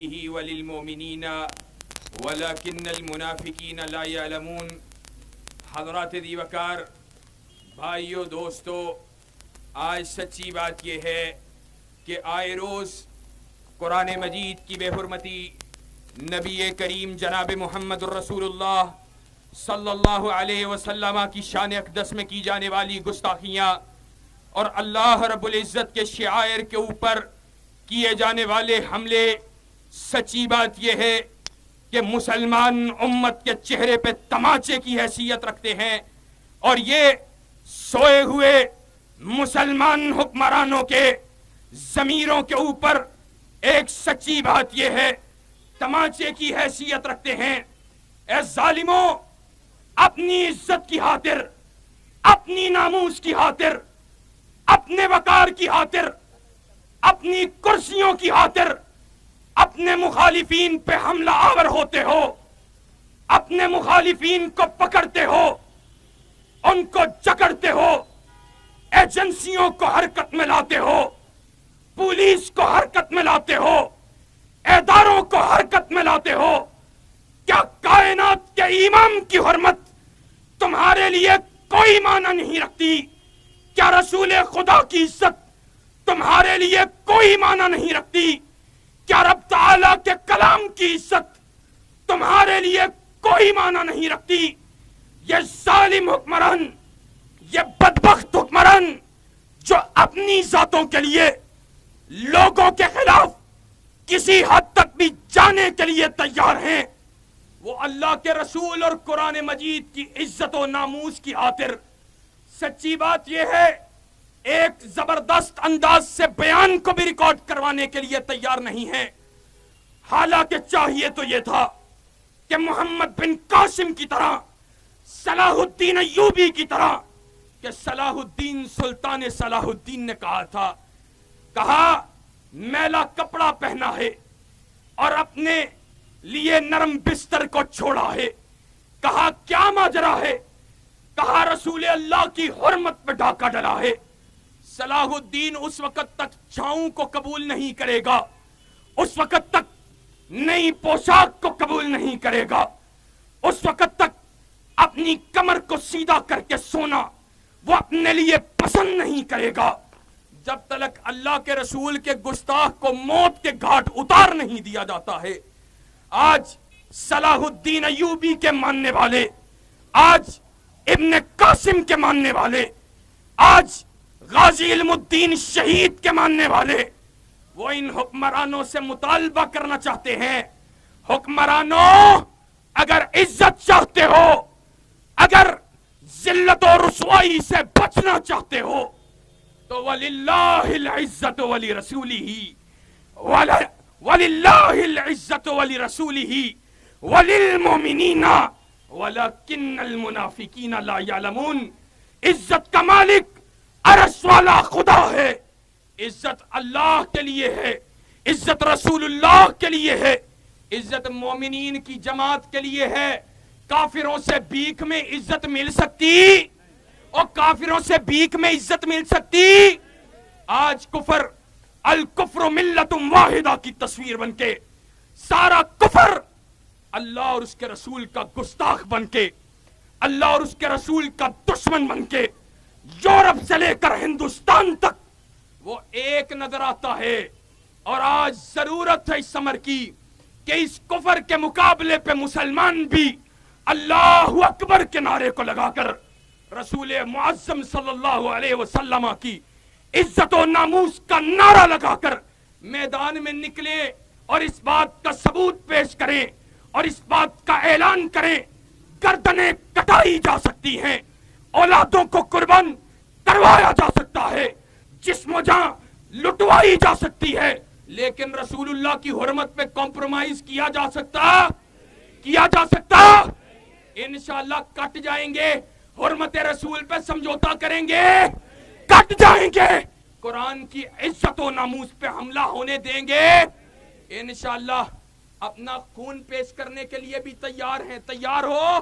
وللمؤمنین ولکن المنافقین لا یعلمون۔ حضرات دی وقار، بھائیو دوستو، آج سچی بات یہ ہے کہ آئے روز قرآن مجید کی بے حرمتی، نبی کریم جناب محمد الرسول اللہ صلی اللہ علیہ وسلم کی شان اقدس میں کی جانے والی گستاخیاں اور اللہ رب العزت کے شعائر کے اوپر کیے جانے والے حملے، سچی بات یہ ہے کہ مسلمان امت کے چہرے پہ تماچے کی حیثیت رکھتے ہیں، اور یہ سوئے ہوئے مسلمان حکمرانوں کے ضمیروں کے اوپر ایک سچی بات یہ ہے تماچے کی حیثیت رکھتے ہیں۔ اے ظالموں، اپنی عزت کی خاطر، اپنی ناموس کی خاطر، اپنے وقار کی خاطر، اپنی کرسیوں کی خاطر اپنے مخالفین پہ حملہ آور ہوتے ہو، اپنے مخالفین کو پکڑتے ہو، ان کو جکڑتے ہو، ایجنسیوں کو حرکت میں لاتے ہو، پولیس کو حرکت میں لاتے ہو، اداروں کو حرکت میں لاتے ہو۔ کیا کائنات کے امام کی حرمت تمہارے لیے کوئی معنی نہیں رکھتی؟ کیا رسول خدا کی عزت تمہارے لیے کوئی معنی نہیں رکھتی؟ کیا رب تعالیٰ کے کلام کی عزت تمہارے لیے کوئی معنی نہیں رکھتی؟ یہ ظالم حکمران، یہ بدبخت حکمران جو اپنی ذاتوں کے لیے لوگوں کے خلاف کسی حد تک بھی جانے کے لیے تیار ہیں، وہ اللہ کے رسول اور قرآن مجید کی عزت و ناموس کی خاطر سچی بات یہ ہے ایک زبردست انداز سے بیان کو بھی ریکارڈ کروانے کے لیے تیار نہیں ہے۔ حالانکہ چاہیے تو یہ تھا کہ محمد بن قاسم کی طرح، صلاح الدین ایوبی کی طرح، کہ صلاح الدین سلطان صلاح الدین نے کہا میلا کپڑا پہنا ہے اور اپنے لیے نرم بستر کو چھوڑا ہے۔ کہا کیا ماجرا ہے؟ کہا رسول اللہ کی حرمت پہ ڈاکہ ڈلا ہے۔ صلاح الدین اس وقت تک چھاؤں کو قبول نہیں کرے گا، اس وقت تک نئی پوشاک کو قبول نہیں کرے گا، اس وقت تک اپنی کمر کو سیدھا کر کے سونا وہ اپنے لیے پسند نہیں کرے گا، جب تک اللہ کے رسول کے گستاخ کو موت کے گھاٹ اتار نہیں دیا جاتا ہے۔ آج صلاح الدین ایوبی کے ماننے والے، آج ابن قاسم کے ماننے والے، آج غازی علم الدین شہید کے ماننے والے، وہ ان حکمرانوں سے مطالبہ کرنا چاہتے ہیں، حکمرانوں اگر عزت چاہتے ہو، اگر ذلت و رسوائی سے بچنا چاہتے ہو، تو وَلِلَّهِ الْعِزَّةُ وَلِرَسُولِهِ وَلِلَّهِ الْعِزَّةُ وَلِرَسُولِهِ وَلِلْمُؤْمِنِينَ وَلَكِنَّ الْمُنَافِقِينَ لَا يَعْلَمُونَ۔ عزت کا مالک عرش والا خدا ہے، عزت اللہ کے لیے ہے، عزت رسول اللہ کے لیے ہے، عزت مومنین کی جماعت کے لیے ہے۔ کافروں سے بھیک میں عزت مل سکتی؟ اور کافروں سے بھیک میں عزت مل سکتی؟ آج کفر، الکفر ملت واحدہ کی تصویر بن کے، سارا کفر اللہ اور اس کے رسول کا گستاخ بن کے، اللہ اور اس کے رسول کا دشمن بن کے، یورپ سے لے کر ہندوستان تک وہ ایک نظر آتا ہے۔ اور آج ضرورت ہے اس امر کی کہ اس کفر کے مقابلے پہ مسلمان بھی اللہ اکبر کے نعرے کو لگا کر رسول معظم صلی اللہ علیہ وسلم کی عزت و ناموس کا نعرہ لگا کر میدان میں نکلے اور اس بات کا ثبوت پیش کریں اور اس بات کا اعلان کریں۔ گردنیں کٹائی جا سکتی ہیں، اولادوں کو قربان کروایا جا سکتا ہے، جسم و جان لٹوائی جا سکتی ہے، لیکن رسول اللہ کی حرمت پہ کمپرومائز کیا جا سکتا؟ انشاءاللہ کٹ جائیں گے، حرمت رسول پہ سمجھوتا کریں گے، کٹ جائیں گے، قرآن کی عزت و ناموس پہ حملہ ہونے دیں گے؟ انشاءاللہ اپنا خون پیش کرنے کے لیے بھی تیار ہیں۔ تیار ہو؟